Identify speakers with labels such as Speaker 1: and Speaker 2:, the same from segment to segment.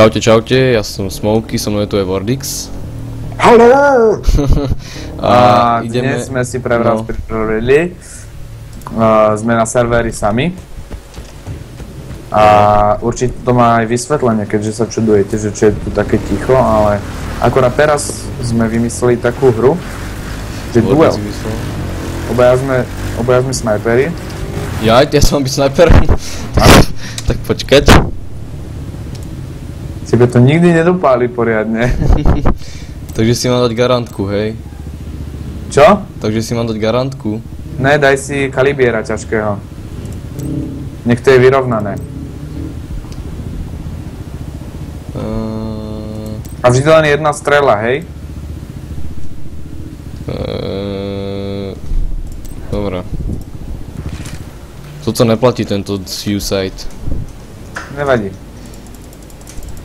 Speaker 1: Čaute, čaute, ja som Smokey, so mnou je tu je Wordix.
Speaker 2: Haló!
Speaker 1: A
Speaker 2: dnes sme si pre vás pripravili. Sme na serveri sami. A určite to má aj vysvetlenie, keďže sa čudujete, že čo je tu také ticho, ale akorát teraz sme vymysleli takú hru, že duel. Obaja sme snajperi.
Speaker 1: Ja som byť snajper. Tak počkať.
Speaker 2: Tebe to nikdy nedopáli poriadne.
Speaker 1: Takže si mám dať garantku, hej?
Speaker 2: Čo?
Speaker 1: Takže si mám dať garantku.
Speaker 2: Ne, daj si kalibiera ťažkého. Nech to je vyrovnané. A vždy len jedna strela, hej?
Speaker 1: Dobre. Toto neplatí, tento suicide.
Speaker 2: Nevadí.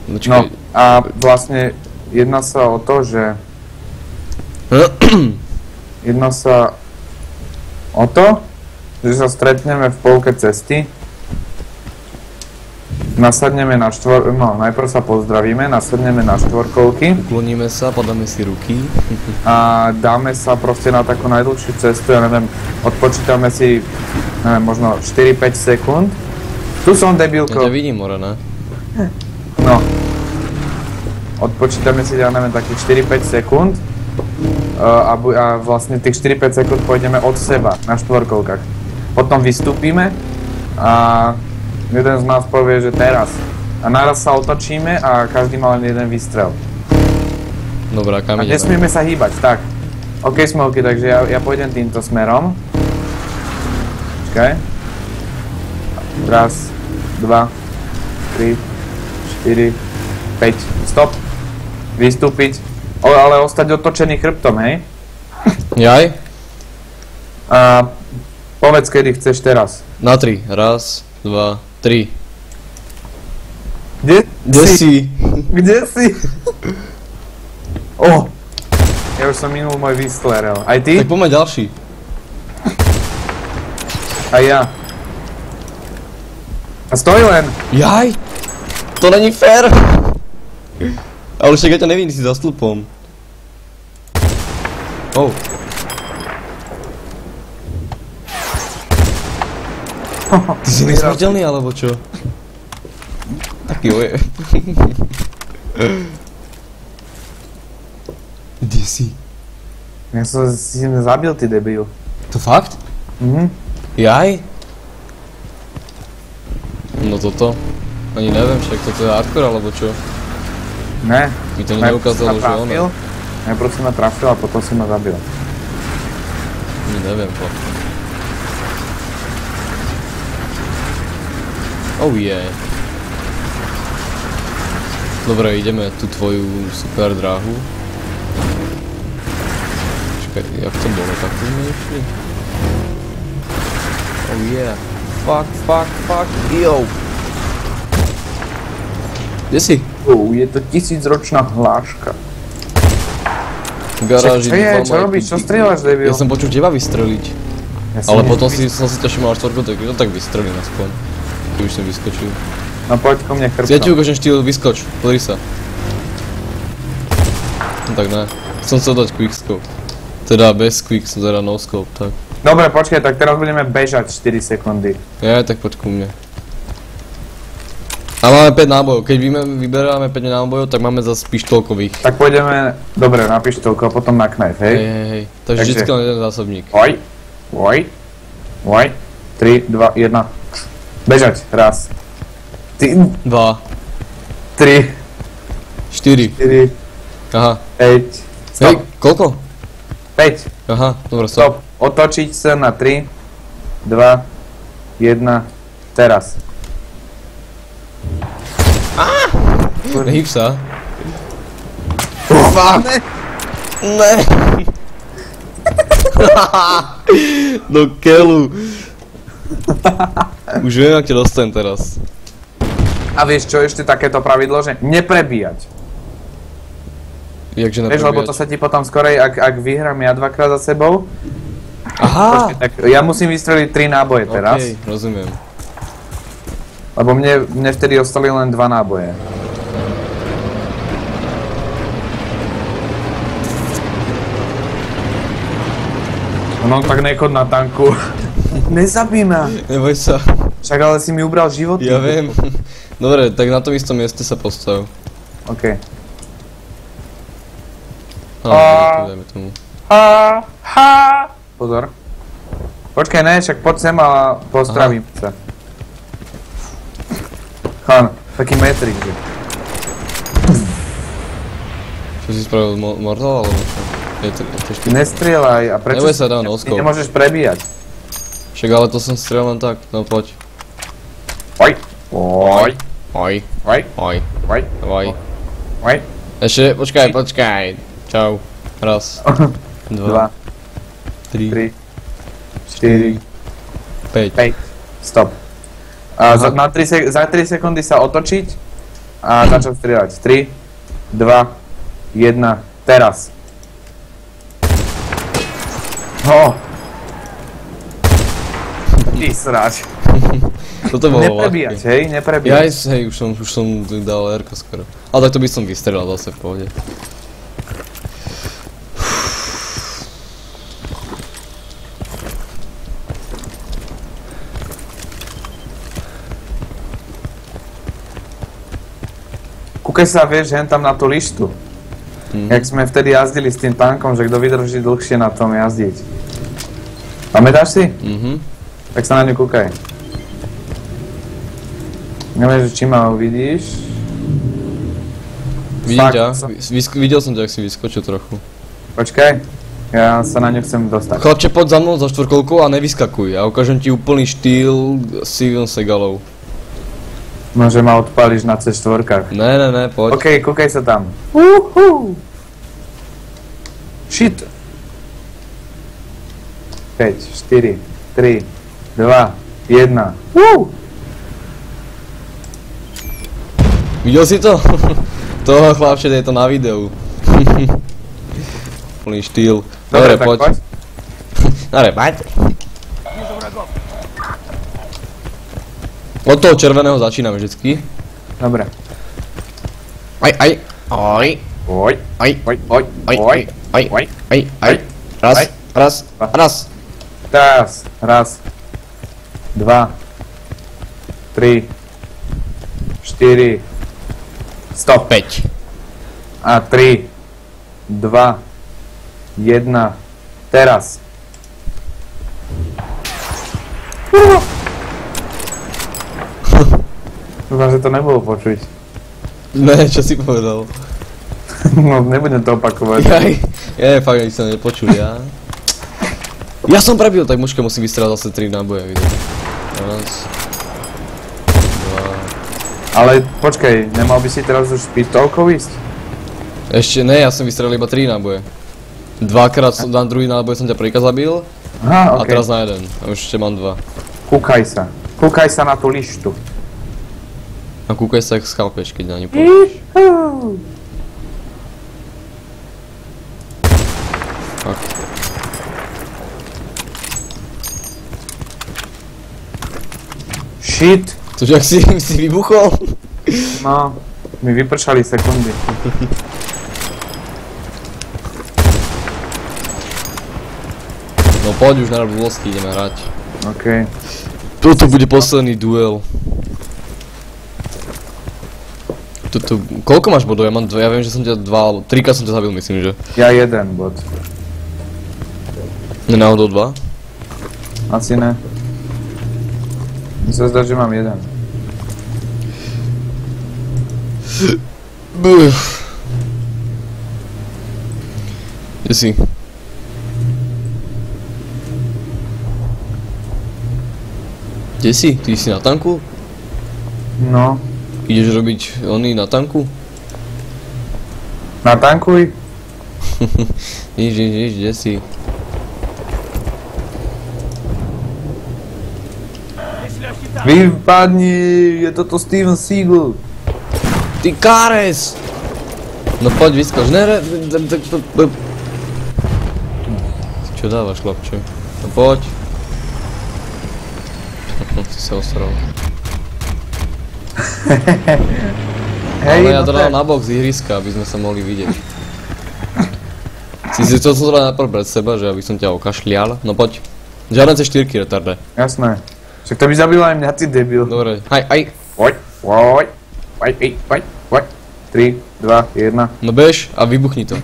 Speaker 1: Počkej.
Speaker 2: No a vlastne jedná sa o to, že sa stretneme v polke cesty, nasadneme na najprv sa pozdravíme, nasadneme na štvorkolky.
Speaker 1: Ukloníme sa, podáme si ruky.
Speaker 2: A dáme sa proste na takú najdlhšiu cestu, ja neviem, odpočítame si, neviem, možno 4-5 sekúnd. Tu som, debilko.
Speaker 1: Ja ťa vidím, more, ne?
Speaker 2: No. Odpočítame si, ja neviem, takých 4-5 sekúnd. A vlastne tých 4-5 sekúnd pôjdeme od seba na štvorkolkách. Potom vystúpime a jeden z nás povie, že teraz. A naraz sa otočíme a každý má len jeden výstrel.
Speaker 1: Dobrá, kam ideme?
Speaker 2: A nesmieme sa hýbať, tak. OK, Smokey, takže ja pôjdem týmto smerom. Počkaj. Raz, 2, 3, 4, 5. Stop. Vystúpiť. Ale ostať otočený chrbtom, hej?
Speaker 1: Jaj?
Speaker 2: A povedz, kedy chceš teraz.
Speaker 1: Na 3. Raz, 2, 3.
Speaker 2: Kde si? Kde si? Ja už som minul môj výstrel. Aj ty?
Speaker 1: Tak poďme ďalší.
Speaker 2: Aj ja. A stoj len.
Speaker 1: Jaj? To není fér. Ale však ja ťa nevidím, si za stĺpom. Ty si nesmrteľný, alebo čo? Taký oje. Kde si?
Speaker 2: Ja som si zabil, ty debil.
Speaker 1: To fakt?
Speaker 2: Mhm.
Speaker 1: Jaj? No toto? Ani neviem, však toto je hardcore, alebo čo?
Speaker 2: Ne.
Speaker 1: Mi to neukázalo, že ono.
Speaker 2: Najprv si ma trafil a potom si ma zabil.
Speaker 1: Neviem po. Oh yeah. Dobre, ideme tú tvoju super dráhu. Čakaj, jak to bolo, tak tu sme išli? Oh yeah. Fuck, yo. Kde si?
Speaker 2: Je to 1000-ročná hláška.
Speaker 1: V garáži.
Speaker 2: Čo robíš? Čo strieľaš, debil?
Speaker 1: Ja som počul teba vystreliť. Ale potom som si ťa všimol na štvorku, tak vystrelím aspoň. Ty už som vyskočil.
Speaker 2: No poď ko mne chrbtom.
Speaker 1: Ja ti ukážem štýl, vyskoč, pozri sa. No tak ne. Som chcel dať quickscope. Teda bez quickscope, teda no scope, tak.
Speaker 2: Dobre, počkaj, tak teraz budeme bežať 4 sekundy.
Speaker 1: Ja, tak poď ku mne. A máme 5 nábojov, keď vyberáme 5 nábojov, tak máme zase pištolkových.
Speaker 2: Tak pôjdeme, dobre, na pištolku a potom na knife, hej?
Speaker 1: Hej. Takže vždycky len jeden zásobník.
Speaker 2: Oj. 3, 2, 1. Bežať, raz. 2,
Speaker 1: 3,
Speaker 2: 3,
Speaker 1: 4.
Speaker 2: 4,
Speaker 1: Aha.
Speaker 2: 5.
Speaker 1: Hej, koľko?
Speaker 2: 5.
Speaker 1: Aha, dobre,
Speaker 2: Stop. Otočiť sa na 3, 2, 1, teraz.
Speaker 1: Nehyb sa.
Speaker 2: Fuck!
Speaker 1: Ne. Do keľu. Už viem, ak ťa dostanem teraz.
Speaker 2: A vieš čo, ešte takéto pravidlo, že neprebíjať.
Speaker 1: Jakže neprebíjať?
Speaker 2: Vieš, lebo to sa ti potom skorej, ak vyhrám ja dvakrát za sebou.
Speaker 1: Aha!
Speaker 2: Počkej, tak ja musím vystreliť 3 náboje teraz.
Speaker 1: Okej, rozumiem.
Speaker 2: Lebo mne vtedy ostali len 2 náboje. No tak nechod na tanku. Nezabij ma.
Speaker 1: Neboj sa.
Speaker 2: Však ale si mi ubral život.
Speaker 1: Ja viem. Dobre, tak na tom istom mieste sa postav.
Speaker 2: OK.
Speaker 1: Dajme tomu.
Speaker 2: Pozor. Počkaj, ne, však poď sem a pozdravím sa. Chan, taký metrik, že.
Speaker 1: Čo si spravil, mortal alebo čo?
Speaker 2: Nestrieľaj a prečo
Speaker 1: neboj sa, dám noskov.
Speaker 2: Nemôžeš prebíjať.
Speaker 1: Však ale to som strieľal len tak, no poď.
Speaker 2: Oj. Oj.
Speaker 1: Oj.
Speaker 2: Oj.
Speaker 1: Oj.
Speaker 2: Oj.
Speaker 1: Oj.
Speaker 2: Oj.
Speaker 1: Ešte, počkaj. Čau. Raz. 2. 3.
Speaker 2: 4.
Speaker 1: 5.
Speaker 2: 5. Stop. A za 3 sekundy sa otočiť a začať strieľať. 3, 2, 1, teraz. Ty sráč.
Speaker 1: Toto bolo
Speaker 2: neprebíjať, hej, neprebíjať.
Speaker 1: Hej, už som dal R-ko skoro. Ale tak to by som vystrelal zase v pohode.
Speaker 2: Kúkaj sa, vieš, hen tam na tú lištu. Jak sme vtedy jazdili s tým tankom, že kto vydrží dlhšie na tom jazdiť. Pamätáš si? Tak sa na ňu kúkaj. Neviem, že či ma uvidíš.
Speaker 1: Vidím ťa, videl som ťa, ak si vyskočil trochu.
Speaker 2: Počkaj, ja sa na ňu chcem dostať.
Speaker 1: Chlapče, poď za mnou za štvorkolkou a nevyskakuj. Ja ukážem ti úplný štýl Steven Seagalov.
Speaker 2: No, že ma odpálíš na C4-kách.
Speaker 1: Ne, poď.
Speaker 2: OK, kúkaj sa tam. Shit. 5, 4, 3, 2, 1.
Speaker 1: Videl si to? Toho chlapče, je to na videu. Plný štýl. Dobre, poď. Dobre, poď. Od toho červeného začíname vždycky.
Speaker 2: Dobre.
Speaker 1: Oj. Raz.
Speaker 2: Teraz. Raz. 2. 3. 4. Stop.
Speaker 1: 5.
Speaker 2: A 3. 2. 1. Teraz. Dúfam, že to nebolo počuť.
Speaker 1: Ne, čo si povedal?
Speaker 2: No, nebudem to opakovať.
Speaker 1: Fakt, ani sa nepočul, ja. Ja som prebil, tak mužka musí vystrelať zase 3 náboje, vidíš. Raz. 2.
Speaker 2: Ale počkaj, nemal by si teraz už toľko ísť?
Speaker 1: Ešte ne, ja som vystrelil iba 3 náboje. Dvakrát na druhý náboj som ťa prvýkrát zabil.
Speaker 2: Aha,
Speaker 1: a teraz na jeden. A už ešte mám 2.
Speaker 2: Kúkaj sa. Kúkaj sa na tú lištu.
Speaker 1: A kúkaj sa, jak schalpeš, keď na ňu pôjdeš. Fakt.
Speaker 2: Shit.
Speaker 1: Cože, ak si vybuchol?
Speaker 2: No, mi vypršali sekundy.
Speaker 1: No poď už na rúblovský, ideme hrať.
Speaker 2: OK.
Speaker 1: Toto bude posledný duel. Koľko máš bodov? Ja mám 2, ja viem, že som ťa 2 alebo 3 som ťa zabil, myslím, že.
Speaker 2: Ja 1 bod.
Speaker 1: Nenáhodou 2?
Speaker 2: Asi ne. Mi sa zdá, že mám 1.
Speaker 1: Kde si? Kde si? Ty si na tanku?
Speaker 2: No.
Speaker 1: Ideš robiť oný na tanku?
Speaker 2: Natankuj.
Speaker 1: Nič, kde si?
Speaker 2: Vypadni, je toto Steven Seagal.
Speaker 1: Ty káres! No poď vyskoč, Čo dávaš, chlapče? No poď. Si sa osral. Ale ja to dám na bok z ihriska, aby sme sa mohli vidieť. Si to som zrovna najprv pred seba, že aby som ťa okašlial. No poď. Žiadne C4 retarde.
Speaker 2: Jasné. Však to by zabilo aj mňa, ty debil.
Speaker 1: Dobre, aj.
Speaker 2: Poď. 3, 2, 1.
Speaker 1: No bež a vybuchni to.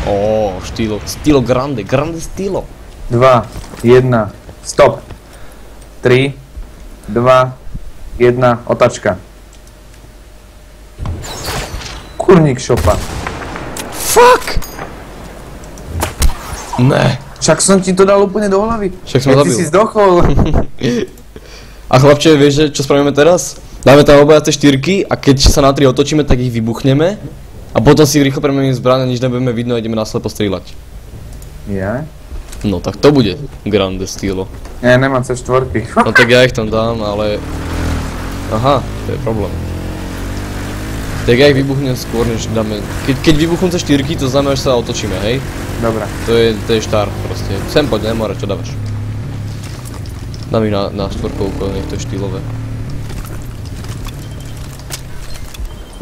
Speaker 1: Ó, štýlo grande štýlo.
Speaker 2: 2, 1, stop. 3, 2, 1, otačka. Kurník šopa.
Speaker 1: Fuck! Ne.
Speaker 2: Však som ti to dal úplne do hlavy.
Speaker 1: Však som zabil.
Speaker 2: Ty si zdochol.
Speaker 1: A chlapče, vieš, čo spravíme teraz? Dáme tam obaja C4 a keď sa na 3 otočíme, tak ich vybuchneme. A potom si rýchlo premeníme zbraň, nič nebudeme vidno a ideme naslepo strieľať.
Speaker 2: Ja?
Speaker 1: No tak to bude grande štýlo.
Speaker 2: Ja nemám C4.
Speaker 1: No tak ja ich tam dám, ale... Aha, to je problém. Tak ja ich vybuchnem skôr, než dáme... Keď vybuchnú C4, to znamená, že sa otočíme, hej?
Speaker 2: Dobre.
Speaker 1: To je štár proste. Sem poď, nemore, čo dávaš? Dám ich na štvorkovku, nech to je štýlové.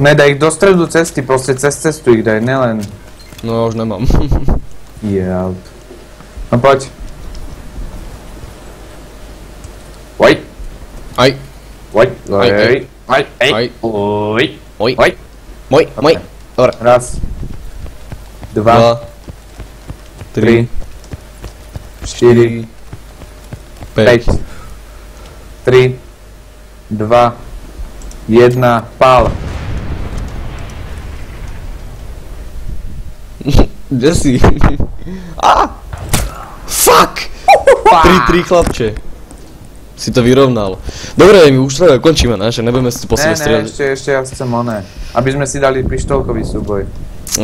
Speaker 2: Nedaj ich do stredu cesty, proste cez cestu ich daj, nelen...
Speaker 1: No ja už nemám.
Speaker 2: Yeah. No poď. Oj.
Speaker 1: Aj.
Speaker 2: Oj.
Speaker 1: Aj.
Speaker 2: Oj.
Speaker 1: Aj.
Speaker 2: Oj.
Speaker 1: Oj.
Speaker 2: Oj.
Speaker 1: Moj. Dobre.
Speaker 2: Raz. 2. 3. 4. 5. 3. 2. 1. Pál.
Speaker 1: Kde si? Fuck! 3-3 chlapče. Si to vyrovnal. Dobre, my už teda končíme, ne? Že nebudeme si po sebe strieľať.
Speaker 2: Ešte ja chcem oné. Aby sme si dali pištolkový súboj.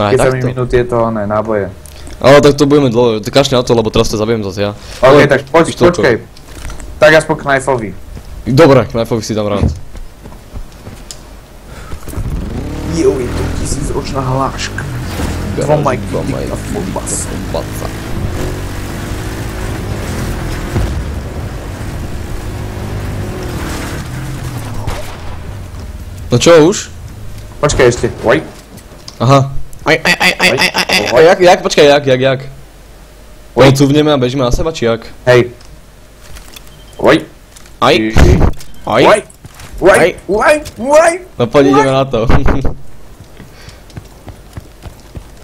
Speaker 1: Aj,
Speaker 2: 10 minút je to oné, náboje.
Speaker 1: Ale tak to budeme dlho, ty kašli na to, lebo teraz to zabijem zase ja.
Speaker 2: Ok, tak počkej. Tak aspoň knajfovi.
Speaker 1: Dobre, knajfovi si dám rád.
Speaker 2: Jo, je to 1000-ročná hláška. Dvomaj a fumbasa.
Speaker 1: No čo už?
Speaker 2: Počkaj ešte. Oj.
Speaker 1: Aha. Aj. Jak? Počkaj, jak? Oj, cuvneme a bežíme na seba, či jak?
Speaker 2: Hej. Oj.
Speaker 1: Aj.
Speaker 2: Oj.
Speaker 1: No poď, ideme na to.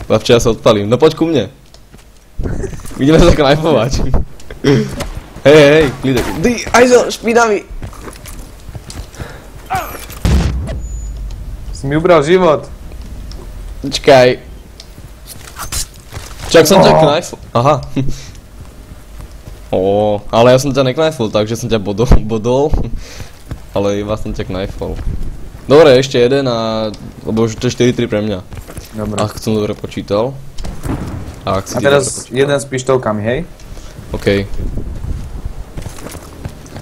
Speaker 1: Chlapče, ja sa odpalím. No poď ku mne. Ideme sa knajfovať. Hej, klidek. Ajzo, špinavý.
Speaker 2: Si mi ubral život.
Speaker 1: Počkaj. Čak som ťa knajfol. Aha. Ale ja som ťa neknajfol, takže som ťa bodol. Ale iba som ťa knajfol. Dobre, ešte jeden a... Lebo už to je 4-3 pre mňa.
Speaker 2: Dobre.
Speaker 1: Ak som dobre počítal. A
Speaker 2: teraz jeden s pištolkami, hej?
Speaker 1: OK.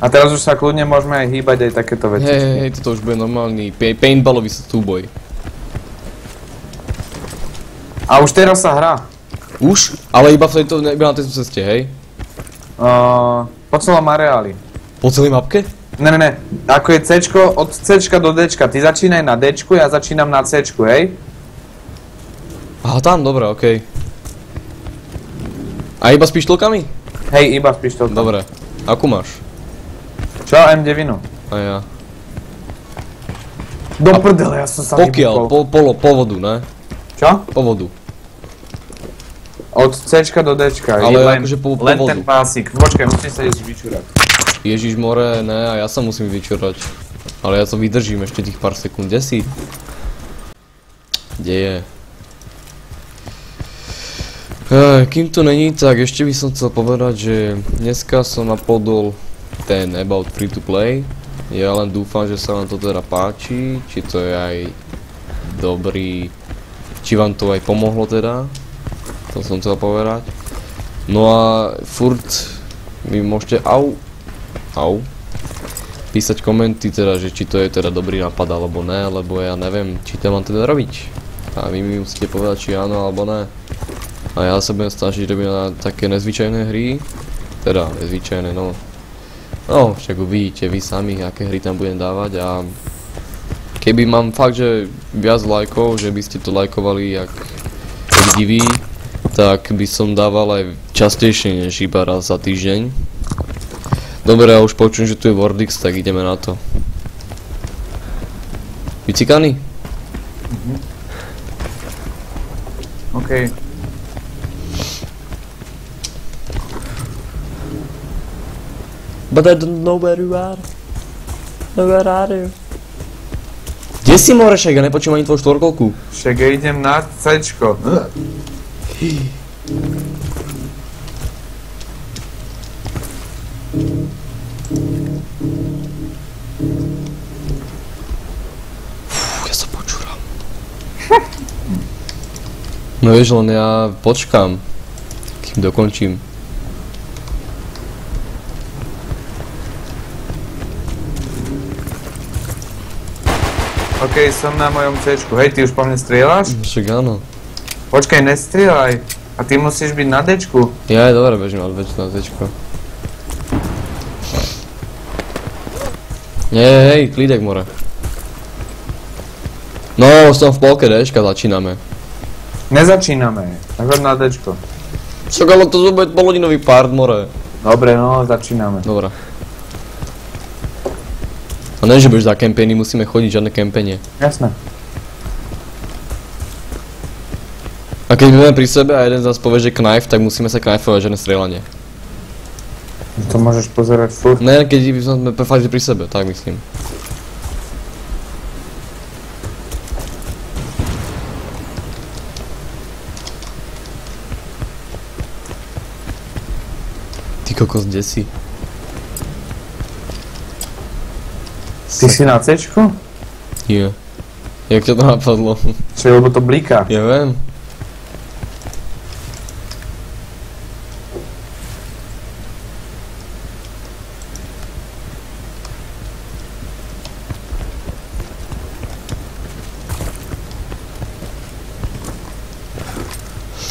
Speaker 2: A teraz už sa kľudne môžeme aj hýbať aj takéto veci.
Speaker 1: Hej, toto už bude normálny paintballový súboj.
Speaker 2: A už teraz sa hrá.
Speaker 1: Už? Ale iba na tejto ceste, hej?
Speaker 2: Po celom areáli.
Speaker 1: Po celej mapke?
Speaker 2: Ne. Ako je C-čko, od C-čka do D-čka. Ty začínaj na D-čku, ja začínam na C-čku, hej?
Speaker 1: Aha, tam, dobre, okej. A iba s pištolkami?
Speaker 2: Hej, iba s pištolkami.
Speaker 1: Dobre. Akú máš?
Speaker 2: Čo? M9.
Speaker 1: A ja.
Speaker 2: Do prdele, ja som sa
Speaker 1: Pokiaľ, po vodu, ne?
Speaker 2: Čo?
Speaker 1: Po vodu.
Speaker 2: Od C-čka do D-čka.
Speaker 1: Ale akože po
Speaker 2: len
Speaker 1: vodu.
Speaker 2: ten pásik. Počkaj, musím sa ísť vyčúrať.
Speaker 1: Ježiš more, ne, a ja sa musím vyčúrať. Ale ja to vydržím ešte tých pár sekúnd. Kde si? Kde je? Kým to není, tak ešte by som chcel povedať, že dneska som napodol ten About Free to Play. Ja len dúfam, že sa vám to teda páči, či to je aj dobrý, či vám to aj pomohlo teda. To som chcel povedať. No a furt vy môžete písať komenty teda, že či to je teda dobrý nápad alebo ne, lebo ja neviem, či to mám teda robiť. A vy mi musíte povedať, či áno alebo ne. A ja sa budem snažiť robiť na také nezvyčajné hry. Teda, nezvyčajné, no. No, však uvidíte vy sami, aké hry tam budem dávať a Keby mám fakt, že viac lajkov, že by ste to lajkovali jak diví, tak by som dával aj častejšie než iba raz za týždeň. Dobre, ja už počujem, že tu je Wordix, tak ideme na to. Vycikaný?
Speaker 2: OK.
Speaker 1: But I don't know where you are. Where are you? Kde si, Morešek? Ja nepočujem ani tvoju štvorkolku.
Speaker 2: Však ja idem na C-čko.
Speaker 1: Ja sa počúram. No vieš, len ja počkám, kým dokončím.
Speaker 2: OK, som na mojom C-čku. Hej, ty už po mne strieľaš?
Speaker 1: Však áno.
Speaker 2: Počkaj, nestrieľaj. A ty musíš byť na D-čku.
Speaker 1: Ja aj dobre bežím na Zčko. Hej, klídek, more. No, som v polke Dčka, začíname.
Speaker 2: Nezačíname, tak na D-čko.
Speaker 1: Však ale to bude polhodinový part, more.
Speaker 2: Dobre, no, začíname.
Speaker 1: Dobre. A ne, že budeš za kempenie, musíme chodiť, žiadne kempenie.
Speaker 2: Jasné.
Speaker 1: A keď budeme pri sebe a jeden z nás povie, že knife, tak musíme sa knifovať, žiadne strieľanie.
Speaker 2: To môžeš pozerať furt.
Speaker 1: Ne, keď sme fakt pri sebe, tak myslím. Ty kokos, kde si?
Speaker 2: Ty si na C-čku?
Speaker 1: Nie. Jak ťa to napadlo?
Speaker 2: Čo, lebo to bliká.
Speaker 1: Ja viem.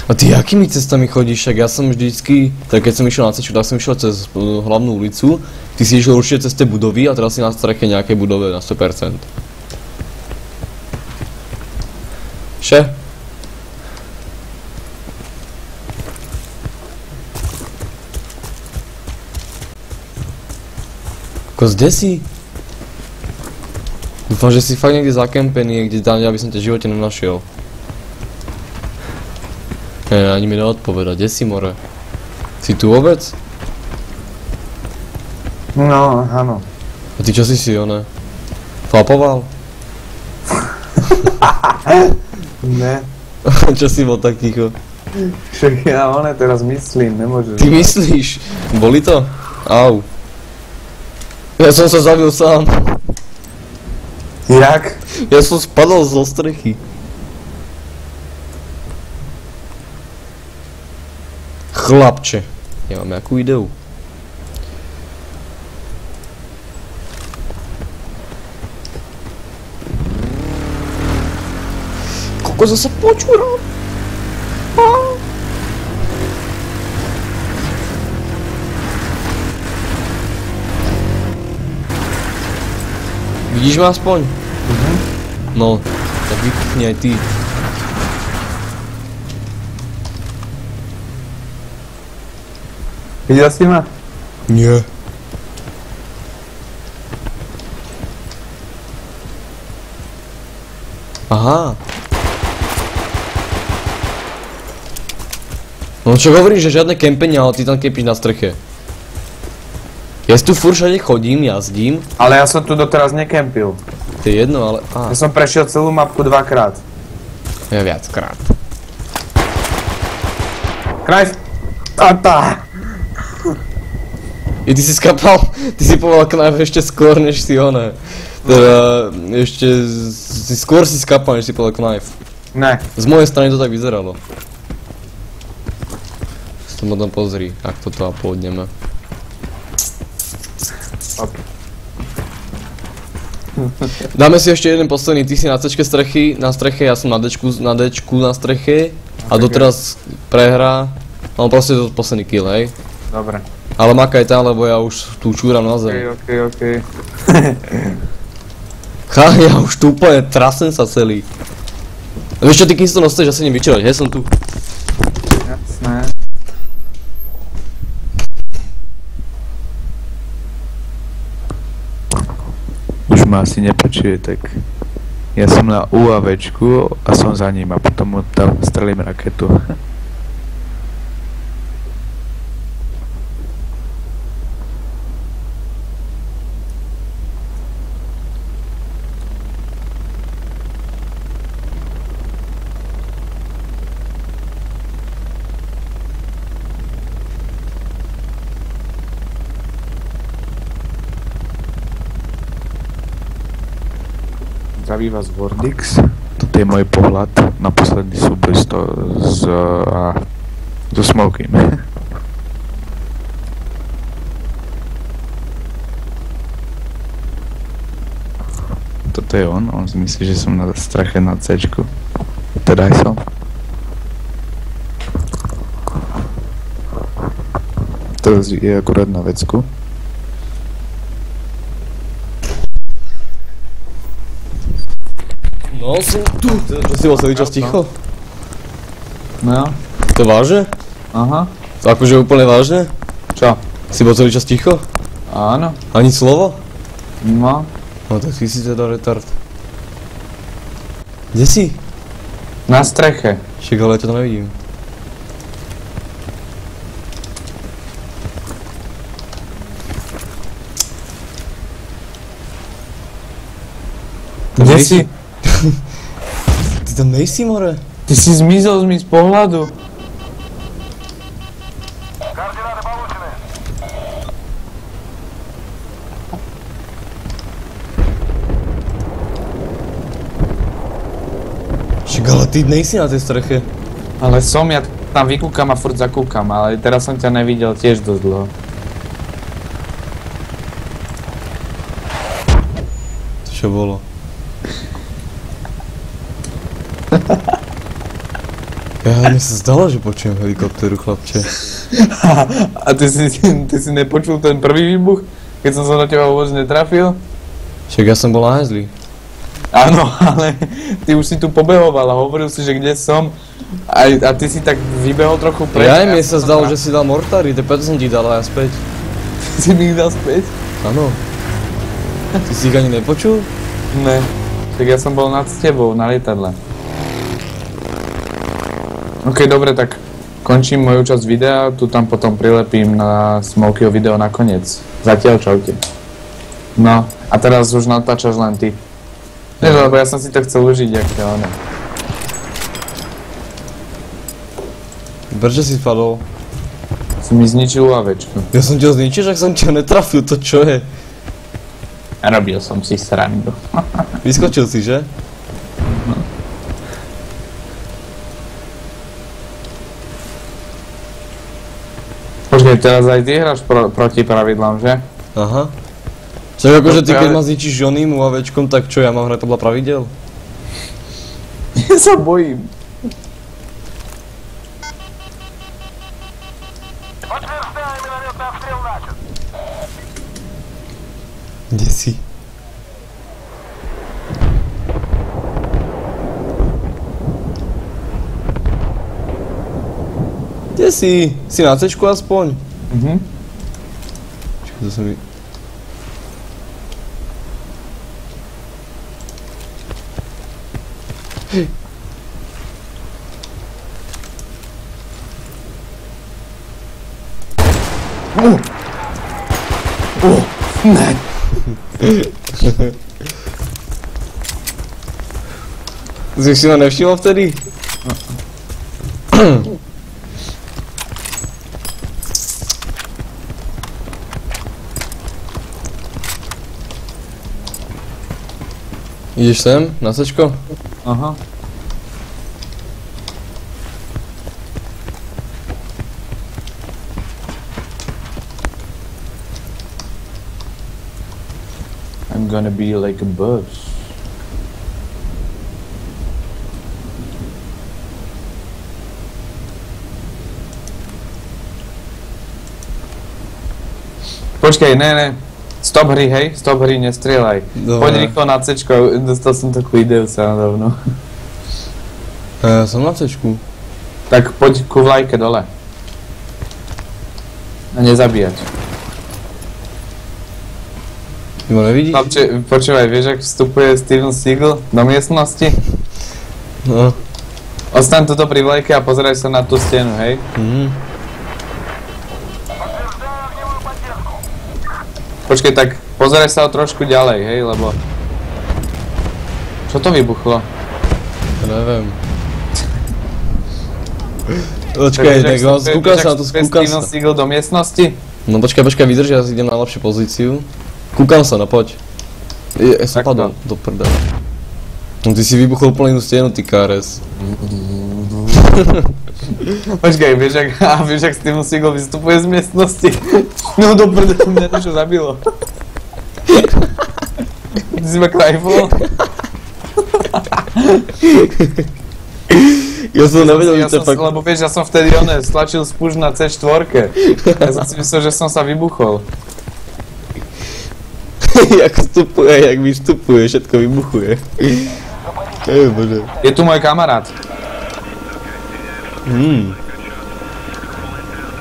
Speaker 1: A ty akými cestami chodíš? Však ja som vždycky, tak keď som išiel na cečku, tak som išiel cez hlavnú ulicu. Ty si išiel určite cez tie budovy a teraz si na streche nejakej budove na 100%. Še? Kos, kde si? Dúfam, že si fakt niekde zakempený, kde tam ja by som ťa v živote nenašiel. Ani mi neodpovedať, kde si, more? Si tu vôbec?
Speaker 2: No, áno.
Speaker 1: A ty čo si, one? Flapoval?
Speaker 2: Ne.
Speaker 1: Čo si bol tak ticho?
Speaker 2: Však ja teraz myslím, nemôžeš.
Speaker 1: Ty myslíš? Boli to? Au. Ja som sa zabil sám.
Speaker 2: Jak?
Speaker 1: Ja som spadol zo strechy. Chlapče. Ja mám jakú ideu. Koľko zase počúram? Vidíš ma aspoň? No, tak vypni aj ty.
Speaker 2: Videl si ma?
Speaker 1: Nie. Aha. No čo hovorím, že žiadne kempenie, ale ty tam kempíš na streche. Ja si tu furt všade chodím, jazdím.
Speaker 2: Ale ja som tu doteraz nekempil.
Speaker 1: To je jedno, ale...
Speaker 2: Ja som prešiel celú mapku dvakrát.
Speaker 1: Ja viackrát.
Speaker 2: Knife! Tata!
Speaker 1: Ty si skapal, ty si povedal knife ešte skôr, než si one. Teda, ešte skôr si skapal, než si povedal knife.
Speaker 2: Ne.
Speaker 1: Z mojej strany to tak vyzeralo. Si to potom pozri, ak toto uploadneme. Dáme si ešte jeden posledný, ty si na C-čke strechy, na streche, ja som na D-čku na streche. A doteraz prehra, ale proste to posledný kill, hej?
Speaker 2: Dobre.
Speaker 1: Ale makaj tam, lebo ja už tu čúram na zem.
Speaker 2: OK.
Speaker 1: Ja už tu úplne trasem sa celý. A vieš čo, ty kým si to nosteš, asi nevyčerať, hej, som tu.
Speaker 2: Jasné.
Speaker 3: Už ma asi nepočuje, tak ja som na UAVčku a som za ním a potom mu tam strelím raketu. Zdraví vás Wordix, toto je môj pohľad na posledný súboj so Smokym. Toto je on si myslí, že som na strache na C-čku. Teda aj som. To je akurát na vecku.
Speaker 1: No, som tu. To si bol celý čas ticho?
Speaker 2: No,
Speaker 1: To vážne?
Speaker 2: aha.
Speaker 1: To akože úplne vážne?
Speaker 2: Čo?
Speaker 1: Si bol celý čas ticho?
Speaker 2: Áno.
Speaker 1: Ani slovo?
Speaker 2: No.
Speaker 1: No tak ty si teda retard. Kde si?
Speaker 2: Na streche.
Speaker 1: Však ale ja ťa tam nevidím.
Speaker 2: Kde si?
Speaker 1: Ty tam nejsi, more?
Speaker 2: Ty si zmizol z pohľadu.
Speaker 1: Však ale ty nejsi na tej streche.
Speaker 2: Ale som, ja tam vykúkam a furt zakúkam, ale teraz som ťa nevidel tiež dosť dlho.
Speaker 1: To čo bolo? Ja, mne sa zdalo, že počujem helikoptéru, chlapče.
Speaker 2: A ty si nepočul ten prvý výbuch? Keď som sa na teba vôbec netrafil?
Speaker 1: Však ja som bol na hezli.
Speaker 2: Áno, ale ty už si tu pobehoval a hovoril si, že kde som. A ty si tak vybehol trochu preč.
Speaker 1: Ja mne sa zdalo, že si dal mortári, to preto som ti dal aj späť.
Speaker 2: Si mi ich dal späť?
Speaker 1: Áno. Ty si ich ani nepočul?
Speaker 2: Ne. Tak ja som bol nad tebou na lietadle. OK, dobre, tak končím moju časť videa, tu tam potom prilepím na Smokeyho video nakoniec. Zatiaľ čaute. No, a teraz už natáčaš len ty. Nie, lebo ja som si to chcel užiť, jak to ono.
Speaker 1: Prečo si padol?
Speaker 2: Si mi zničil UAVčku.
Speaker 1: Ja som ťa zničil, že som ťa netrafil, to čo je?
Speaker 2: Robil som si srandu.
Speaker 1: Vyskočil si, že?
Speaker 2: Počkej, teraz aj ty hráš proti pravidlám, že?
Speaker 1: Aha. Však akože ty keď ma zničíš oným UAVčkom, tak čo, ja mám hrať podľa pravidel?
Speaker 2: Ja sa bojím.
Speaker 1: Kde si? Kde si? Si na C-čku aspoň? Čakaj, to sa mi...
Speaker 2: Ne.
Speaker 1: Jsi si ho nevšiml vtedy? Ideš sem, na C-čko?
Speaker 2: Aha. I'm gonna be like a bus. Počkej, ne. Stop hry, hej, stop hry, nestrieľaj.
Speaker 1: Dobre.
Speaker 2: Poď rýchlo na C-čko, dostal som takú ideu sa nadávno.
Speaker 1: Ja som na C-čku.
Speaker 2: Tak poď ku vlajke dole. A nezabíjať.
Speaker 1: Ty ma nevidíš?
Speaker 2: Chlapče, počúvaj, vieš, ak vstupuje Steven Seagal do miestnosti?
Speaker 1: No.
Speaker 2: Ostaň tuto pri vlajke a pozeraj sa na tú stenu, hej? Počkej, tak pozeraj sa o trošku ďalej, hej, lebo... Čo to vybuchlo?
Speaker 1: Neviem. Počkaj, tak skúkam sa na to, skúkam
Speaker 2: Steven
Speaker 1: sa.
Speaker 2: Seagal do miestnosti?
Speaker 1: No počkaj, vydrž, ja si idem na lepšiu pozíciu. Kúkam sa, no poď. Ja som
Speaker 2: Takto.
Speaker 1: padol do prdele. No ty si vybuchol úplne inú stenu, ty KRS.
Speaker 2: Počkaj, vieš, ak Steven Seagal vystupuje z miestnosti? No do prdele, mňa niečo zabilo. Ty si ma krajfol?
Speaker 1: Ja som nevedel, že to je fakt...
Speaker 2: Lebo vieš, ja som vtedy stlačil spúšť na C4. Ja som si myslel, že som sa vybuchol.
Speaker 1: Jak vstupuje, jak vystupuje, všetko vybuchuje. Bože.
Speaker 2: Je tu môj kamarát.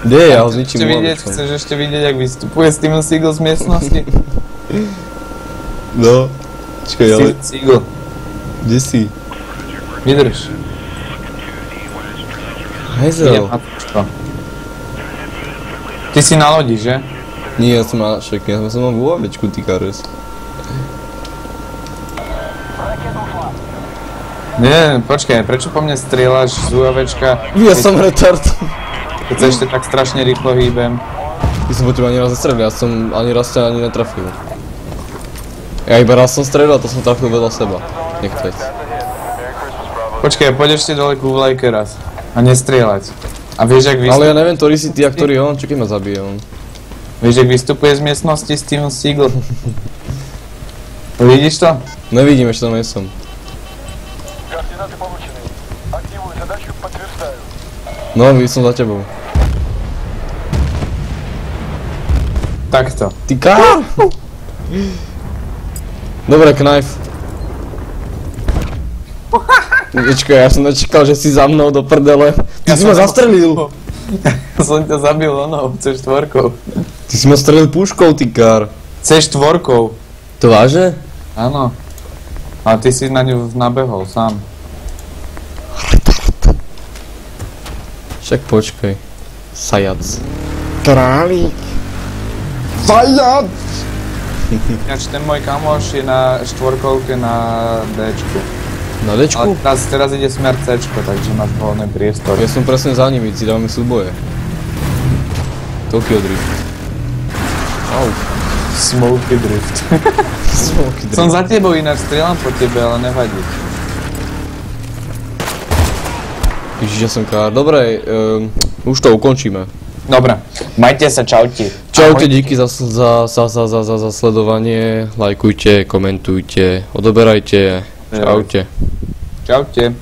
Speaker 1: Kde je, ja ho zničím hlavičkom.
Speaker 2: Chceš ešte vidieť, jak vystupuje Steven Seagal z miestnosti?
Speaker 1: No. Čakaj, ale...
Speaker 2: Steven Seagal.
Speaker 1: Kde si?
Speaker 2: Vydrž.
Speaker 1: Hejzel.
Speaker 2: Idem na to. Ty si na lodi, že?
Speaker 1: Nie, ja som na však, ja som mám v UAVčku, ty KRS.
Speaker 2: Nie, počkaj, prečo po mne strieľaš z UAVčka?
Speaker 1: Ja som retard.
Speaker 2: Keď sa ešte tak strašne rýchlo hýbem.
Speaker 1: Ty som po teba ani raz nestrelil, ja som ani raz ťa ani netrafil. Ja iba raz som strelil a to som trafil vedľa seba. Nechcec.
Speaker 2: Počkaj, poď ešte dole ku vlajke raz. A nestrieľať. A vieš, jak
Speaker 1: Ale ja neviem, ktorý si ty a ktorý on, čo keď ma zabije on.
Speaker 2: Vieš, jak vystupuje z miestnosti Steven Seagal? Vidíš to?
Speaker 1: Nevidím, ešte tam nie som.
Speaker 4: Координаты получены. Активую задачу, подтверждаю.
Speaker 1: No, som za tebou.
Speaker 2: Takto.
Speaker 1: Ty ká! Dobre, knife. Počkaj, ja som nečakal, že si za mnou do prdele. Ty si ma zastrelil!
Speaker 2: Ja som ťa zabil onou, C4.
Speaker 1: Ty si ma strelil puškou, ty kár.
Speaker 2: C4.
Speaker 1: To váže?
Speaker 2: Áno. A ty si na ňu nabehol sám.
Speaker 1: Však počkaj. Sajac. Králik. Sajac!
Speaker 2: Ináč ten môj kamoš je na štvorkovke na Dčku.
Speaker 1: Na Dčku?
Speaker 2: Ale teraz ide smer Cčko, takže máš voľný priestor.
Speaker 1: Ja som presne za nimi, si dávame súboje. Tokyo Drift. Au.
Speaker 2: Smoky Drift.
Speaker 1: Smoky Drift.
Speaker 2: Som za tebou, ináč strieľam po tebe, ale nevadí.
Speaker 1: Ježiš, ja som kár. Dobre, už to ukončíme.
Speaker 2: Dobre, majte sa, čaute.
Speaker 1: Čaute, díky za sledovanie. Lajkujte, komentujte, odoberajte. Čaute.
Speaker 2: Čaute.